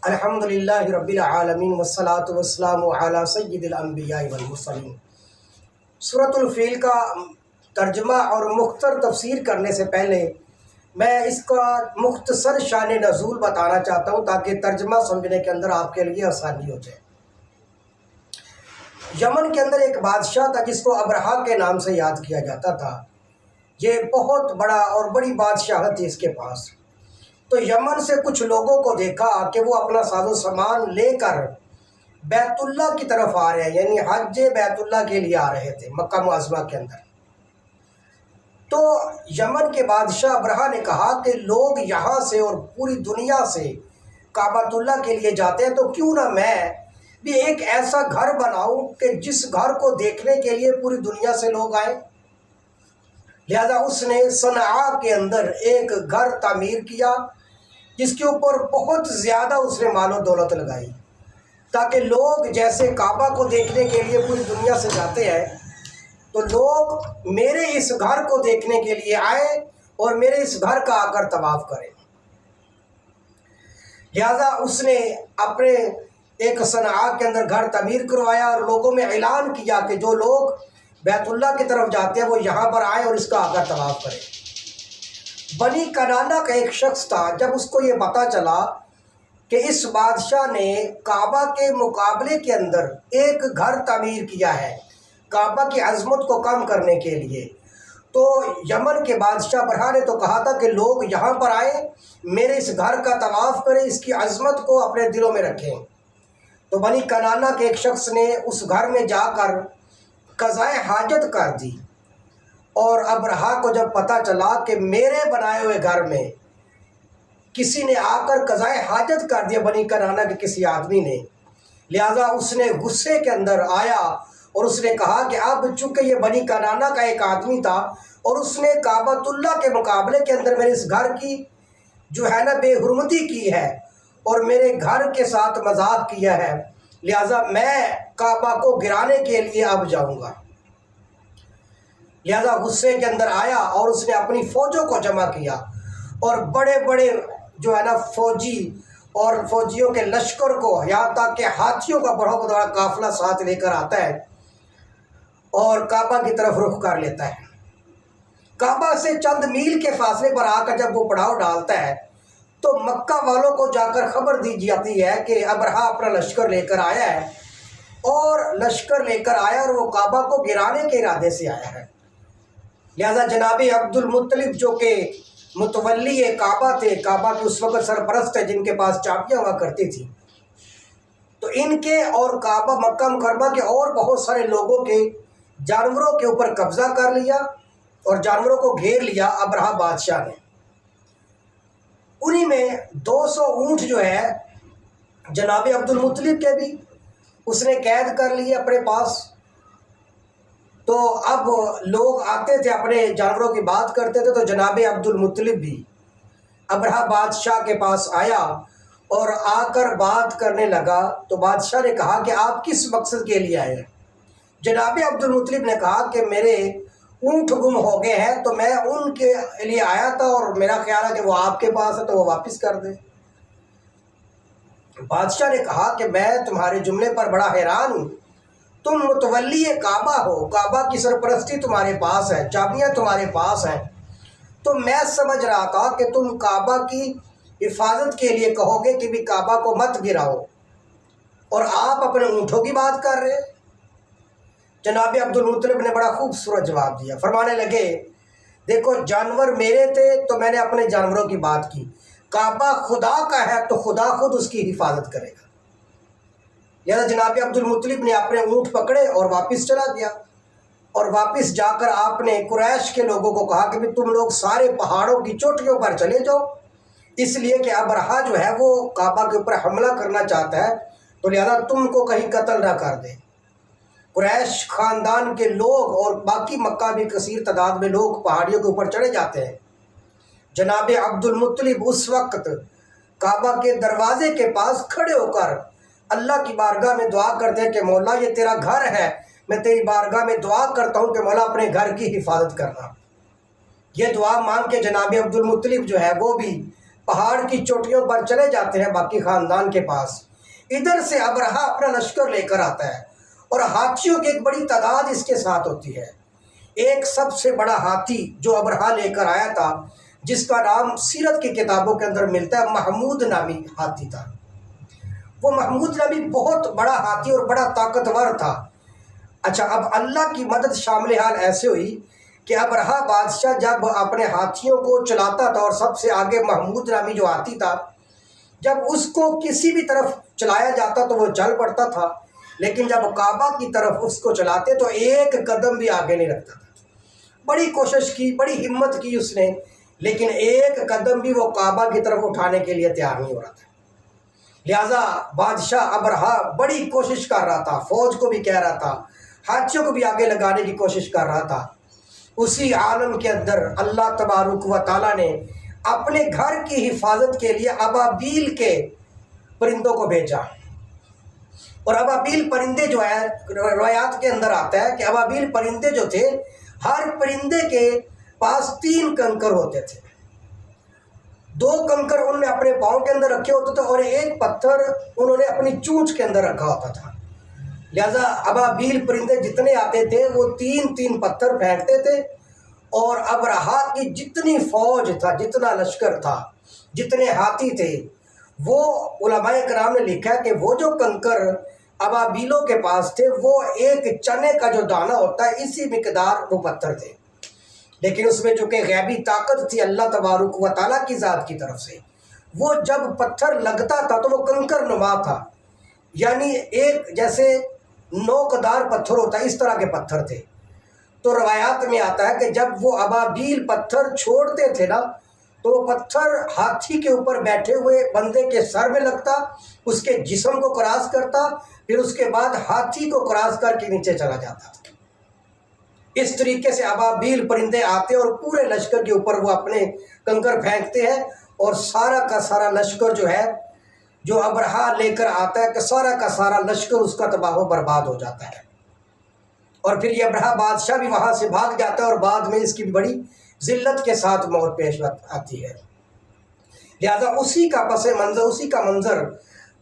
الحمدللہ رب العالمین والصلاة والسلام علی سید الانبیاء والمرسلین۔ سورۃ الفیل کا ترجمہ اور مختصر تفسیر کرنے سے پہلے میں اس کا مختصر شان نزول بتانا چاہتا ہوں تاکہ ترجمہ سمجھنے کے اندر آپ کے لیے آسانی ہو جائے۔ یمن کے اندر ایک بادشاہ تھا جس کو ابرہہ کے نام سے یاد کیا جاتا تھا۔ یہ بہت بڑا اور بڑی بادشاہت تھی اس کے پاس۔ تو یمن سے کچھ لوگوں کو دیکھا کہ وہ اپنا ساز و سامان لے کر بیت اللہ کی طرف آ رہے ہیں، یعنی حج بیت اللہ کے لیے آ رہے تھے مکہ معظمہ کے اندر۔ تو یمن کے بادشاہ ابرہہ نے کہا کہ لوگ یہاں سے اور پوری دنیا سے کعبۃ اللہ کے لیے جاتے ہیں، تو کیوں نہ میں بھی ایک ایسا گھر بناؤں کہ جس گھر کو دیکھنے کے لیے پوری دنیا سے لوگ آئیں۔ لہذا اس نے صنعاء کے اندر ایک گھر تعمیر کیا جس کے اوپر بہت زیادہ اس نے مال و دولت لگائی، تاکہ لوگ جیسے کعبہ کو دیکھنے کے لیے پوری دنیا سے جاتے ہیں تو لوگ میرے اس گھر کو دیکھنے کے لیے آئیں اور میرے اس گھر کا آ کر طواف کریں۔ لہذا اس نے اپنے ایک صنعاء کے اندر گھر تعمیر کروایا اور لوگوں میں اعلان کیا کہ جو لوگ بیت اللہ کی طرف جاتے ہیں وہ یہاں پر آئیں اور اس کا آ کر طواف کریں۔ بنی کنانہ کا ایک شخص تھا، جب اس کو یہ پتہ چلا کہ اس بادشاہ نے کعبہ کے مقابلے کے اندر ایک گھر تعمیر کیا ہے کعبہ کی عظمت کو کم کرنے کے لیے، تو یمن کے بادشاہ ابرہہ نے تو کہا تھا کہ لوگ یہاں پر آئیں، میرے اس گھر کا طواف کریں، اس کی عظمت کو اپنے دلوں میں رکھیں۔ تو بنی کنانہ کے ایک شخص نے اس گھر میں جا کر قضائے حاجت کر دی، اور ابرہہ کو جب پتہ چلا کہ میرے بنائے ہوئے گھر میں کسی نے آ کر قضائے حاجت کر دیا بنی کنانہ کے کسی آدمی نے، لہذا اس نے غصے کے اندر آیا اور اس نے کہا کہ اب چونکہ یہ بنی کنانہ کا ایک آدمی تھا اور اس نے کعبۃ اللہ کے مقابلے کے اندر میرے اس گھر کی جو ہے نا بے حرمتی کی ہے اور میرے گھر کے ساتھ مذاق کیا ہے، لہذا میں کعبہ کو گرانے کے لیے اب جاؤں گا۔ لہذا غصے کے اندر آیا اور اس نے اپنی فوجوں کو جمع کیا اور بڑے بڑے جو ہے نا فوجی اور فوجیوں کے لشکر کو، یہاں تک کہ ہاتھیوں کا بڑا بڑا قافلہ ساتھ لے کر آتا ہے اور کعبہ کی طرف رخ کر لیتا ہے۔ کعبہ سے چند میل کے فاصلے پر آ کر جب وہ پڑاؤ ڈالتا ہے تو مکہ والوں کو جا کر خبر دی جاتی ہے کہ ابرہہ اپنا لشکر لے کر آیا ہے، اور لشکر لے کر آیا اور وہ کعبہ کو گرانے کے ارادے سے آیا ہے۔ لہذا جناب عبد المطلب جو کہ متولی کعبہ تھے، کعبہ کے اس وقت سرپرست ہے جن کے پاس چابیاں ہوا کرتی تھی، تو ان کے اور کعبہ مکہ مکرمہ کے اور بہت سارے لوگوں کے جانوروں کے اوپر قبضہ کر لیا اور جانوروں کو گھیر لیا ابرہہ بادشاہ نے۔ انہی میں 200 اونٹ جو ہے جناب عبد المطلب کے بھی اس نے قید کر لیے اپنے پاس۔ تو اب لوگ آتے تھے اپنے جانوروں کی بات کرتے تھے، تو جناب عبد المطلب بھی ابرہہ بادشاہ کے پاس آیا اور آ کر بات کرنے لگا۔ تو بادشاہ نے کہا کہ آپ کس مقصد کے لیے آئے ہیں؟ جناب عبد المطلب نے کہا کہ میرے اونٹ گم ہو گئے ہیں تو میں ان کے لیے آیا تھا، اور میرا خیال ہے کہ وہ آپ کے پاس ہے تو وہ واپس کر دیں۔ بادشاہ نے کہا کہ میں تمہارے جملے پر بڑا حیران ہوں، تم متولی کعبہ ہو، کعبہ کی سرپرستی تمہارے پاس ہے، چابیاں تمہارے پاس ہیں، تو میں سمجھ رہا تھا کہ تم کعبہ کی حفاظت کے لیے کہو گے کہ بھی کعبہ کو مت گراؤ، اور آپ اپنے اونٹوں کی بات کر رہے ہیں۔ جناب عبد المطلب نے بڑا خوبصورت جواب دیا، فرمانے لگے دیکھو جانور میرے تھے تو میں نے اپنے جانوروں کی بات کی، کعبہ خدا کا ہے تو خدا خود اس کی حفاظت کرے گا۔ لہذا جناب عبد المطلب نے اپنے اونٹ پکڑے اور واپس چلا گیا، اور واپس جا کر آپ نے قریش کے لوگوں کو کہا کہ بھی تم لوگ سارے پہاڑوں کی چوٹیوں پر چلے جاؤ، اس لیے کہ ابرہہ جو ہے وہ کعبہ کے اوپر حملہ کرنا چاہتا ہے، تو لہذا تم کو کہیں قتل نہ کر دے۔ قریش خاندان کے لوگ اور باقی مکہ بھی کثیر تعداد میں لوگ پہاڑیوں کے اوپر چڑھے جاتے ہیں۔ جناب عبد المطلب اس وقت کعبہ کے دروازے کے پاس کھڑے ہو کر اللہ کی بارگاہ میں دعا کرتے ہیں کہ مولا یہ تیرا گھر ہے، میں تیری بارگاہ میں دعا کرتا ہوں کہ مولا اپنے گھر کی حفاظت کرنا۔ یہ دعا مانگ کے جناب عبد المطلب جو ہے وہ بھی پہاڑ کی چوٹیوں پر چلے جاتے ہیں باقی خاندان کے پاس، ادھر سے ابرہہ اپنا لشکر لے کر آتا ہے اور ہاتھیوں کی ایک بڑی تعداد اس کے ساتھ ہوتی ہے۔ ایک سب سے بڑا ہاتھی جو ابرہہ لے کر آیا تھا، جس کا نام سیرت کی کتابوں کے اندر ملتا ہے، محمود نامی ہاتھی تھا۔ وہ محمود نامی بہت بڑا ہاتھی اور بڑا طاقتور تھا۔ اچھا، اب اللہ کی مدد شامل حال ایسے ہوئی کہ ابرہہ بادشاہ جب اپنے ہاتھیوں کو چلاتا تھا، اور سب سے آگے محمود نامی جو ہاتھی تھا، جب اس کو کسی بھی طرف چلایا جاتا تو وہ چل پڑتا تھا، لیکن جب کعبہ کی طرف اس کو چلاتے تو ایک قدم بھی آگے نہیں رکھتا تھا۔ بڑی کوشش کی، بڑی ہمت کی اس نے، لیکن ایک قدم بھی وہ کعبہ کی طرف اٹھانے کے لیے تیار نہیں ہو رہا تھا۔ لہٰذا بادشاہ ابرہہ بڑی کوشش کر رہا تھا، فوج کو بھی کہہ رہا تھا، ہاتھیوں کو بھی آگے لگانے کی کوشش کر رہا تھا۔ اسی عالم کے اندر اللہ تبارک و تعالیٰ نے اپنے گھر کی حفاظت کے لیے ابابیل کے پرندوں کو بھیجا، اور ابابیل پرندے جو ہے، روایات کے اندر آتا ہے کہ ابابیل پرندے جو تھے، ہر پرندے کے پاس 3 کنکر ہوتے تھے۔ 2 کنکر انہوں نے اپنے پاؤں کے اندر رکھے ہوتے تھے، اور ایک پتھر انہوں نے اپنی چونچ کے اندر رکھا ہوتا تھا۔ لہذا ابابیل پرندے جتنے آتے تھے وہ 3 پتھر پھینکتے تھے، اور ابرہہ کی جتنی فوج تھا، جتنا لشکر تھا، جتنے ہاتھی تھے، وہ علماء کرام نے لکھا ہے کہ وہ جو کنکر ابابیلوں کے پاس تھے، وہ ایک چنے کا جو دانہ ہوتا ہے اسی مقدار وہ پتھر تھے۔ لیکن اس میں جو کہ غیبی طاقت تھی اللہ تبارک و تعالیٰ کی ذات کی طرف سے، وہ جب پتھر لگتا تھا تو وہ کنکر نما تھا، یعنی ایک جیسے نوکدار پتھر ہوتا ہے اس طرح کے پتھر تھے۔ تو روایات میں آتا ہے کہ جب وہ ابابیل پتھر چھوڑتے تھے نا، تو وہ پتھر ہاتھی کے اوپر بیٹھے ہوئے بندے کے سر میں لگتا، اس کے جسم کو کراس کرتا، پھر اس کے بعد ہاتھی کو کراس کر کے نیچے چلا جاتا۔ اس طریقے سے ابابیل پرندے آتے اور پورے لشکر کے اوپر وہ اپنے کنکر پھینکتے ہیں، اور سارا کا سارا لشکر جو ہے، جو ابرہہ لے کر آتا ہے، کہ سارا کا سارا لشکر اس کا تباہ و برباد ہو جاتا ہے۔ اور پھر یہ ابرہہ بادشاہ بھی وہاں سے بھاگ جاتا ہے، اور بعد میں اس کی بھی بڑی ذلت کے ساتھ موت پیش آتی ہے۔ لہذا اسی کا پس منظر، اسی کا منظر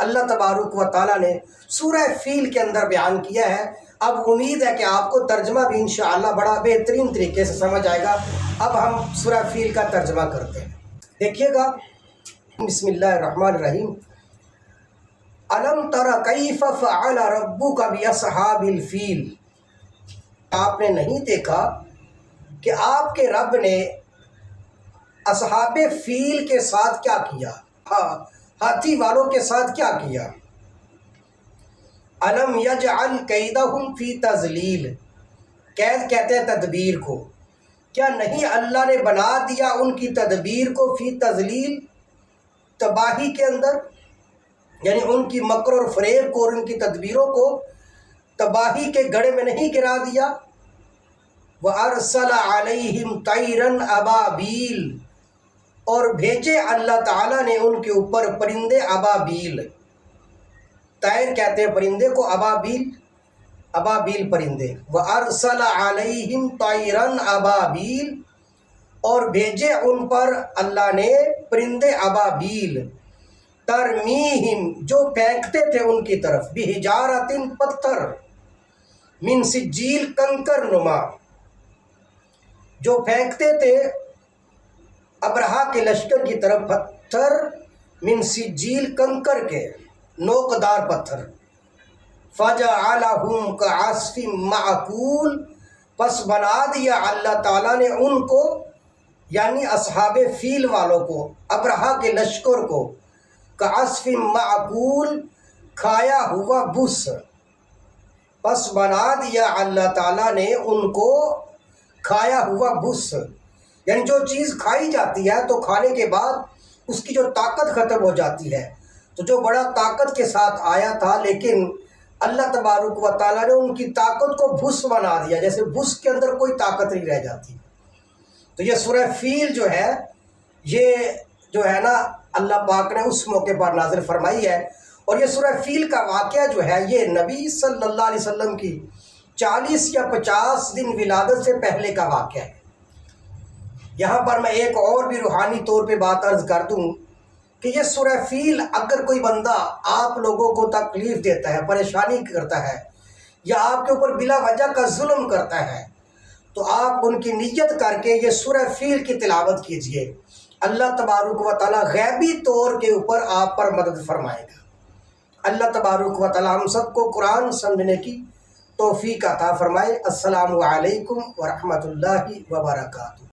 اللہ تبارک و تعالیٰ نے سورہ فیل کے اندر بیان کیا ہے۔ اب امید ہے کہ آپ کو ترجمہ بھی انشاءاللہ بڑا بہترین طریقے سے سمجھ آئے گا۔ اب ہم سورہ فیل کا ترجمہ کرتے ہیں، دیکھیے گا۔ بسم اللہ الرحمن الرحیم۔ الم تر کیف فعل ربک باصحاب الفیل، آپ نے نہیں دیکھا کہ آپ کے رب نے اصحاب فیل کے ساتھ کیا کیا، ہاتھی والوں کے ساتھ کیا کیا۔ الم یجعل کیدہم فی تضلیل، قید کہتے ہیں تدبیر کو، کیا نہیں اللہ نے بنا دیا ان کی تدبیر کو فی تضلیل، تباہی کے اندر، یعنی ان کی مکر اور فریب کو اور ان کی تدبیروں کو تباہی کے گڑھے میں نہیں گرا دیا۔ وَأَرْسَلَ عَلَيْهِمْ طَيْرًا أَبَابِيلَ، اور بھیجے اللہ تعالیٰ نے ان کے اوپر پرندے ابابیل، طیر کہتے ہیں پرندے کو، ابابیل پرندے۔ وَأَرْسَلَ عَلَيْهِمْ طَيْرًا أَبَابِيلَ، اور بھیجے ان پر اللہ نے پرندے ابابیل، ترمیہم، جو پھینکتے تھے ان کی طرف، بحجارۃ، پتھر، من سجیل، کنکر نما، جو پھینکتے تھے ابرہہ کے لشکر کی طرف پتھر، من سجیل، کنکر کے نوکدار پتھر۔ فجعلہم کعصف مأکول، پس بنا دیا اللہ تعالیٰ نے ان کو، یعنی اصحاب فیل والوں کو، ابرہہ کے لشکر کو، کعصف مأکول، کھایا ہوا بس، پس بنا دیا اللہ تعالیٰ نے ان کو کھایا ہوا بس، یعنی جو چیز کھائی جاتی ہے تو کھانے کے بعد اس کی جو طاقت ختم ہو جاتی ہے، تو جو بڑا طاقت کے ساتھ آیا تھا، لیکن اللہ تبارک و تعالیٰ نے ان کی طاقت کو بھس بنا دیا، جیسے بھس کے اندر کوئی طاقت نہیں رہ جاتی۔ تو یہ سورہ فیل جو ہے، یہ جو ہے نا اللہ پاک نے اس موقع پر نازل فرمائی ہے، اور یہ سورہ فیل کا واقعہ جو ہے یہ نبی صلی اللہ علیہ وسلم کی 40 یا 50 دن ولادت سے پہلے کا واقعہ ہے۔ یہاں پر میں ایک اور بھی روحانی طور پہ بات عرض کر دوں کہ یہ سورہ فیل اگر کوئی بندہ آپ لوگوں کو تکلیف دیتا ہے، پریشانی کرتا ہے، یا آپ کے اوپر بلا وجہ کا ظلم کرتا ہے، تو آپ ان کی نیت کر کے یہ سورہ فیل کی تلاوت کیجئے، اللہ تبارک و تعالی غیبی طور کے اوپر آپ پر مدد فرمائے گا۔ اللہ تبارک و تعالی ہم سب کو قرآن سمجھنے کی توفیق عطا فرمائے۔ السلام علیکم ورحمۃ اللہ وبرکاتہ۔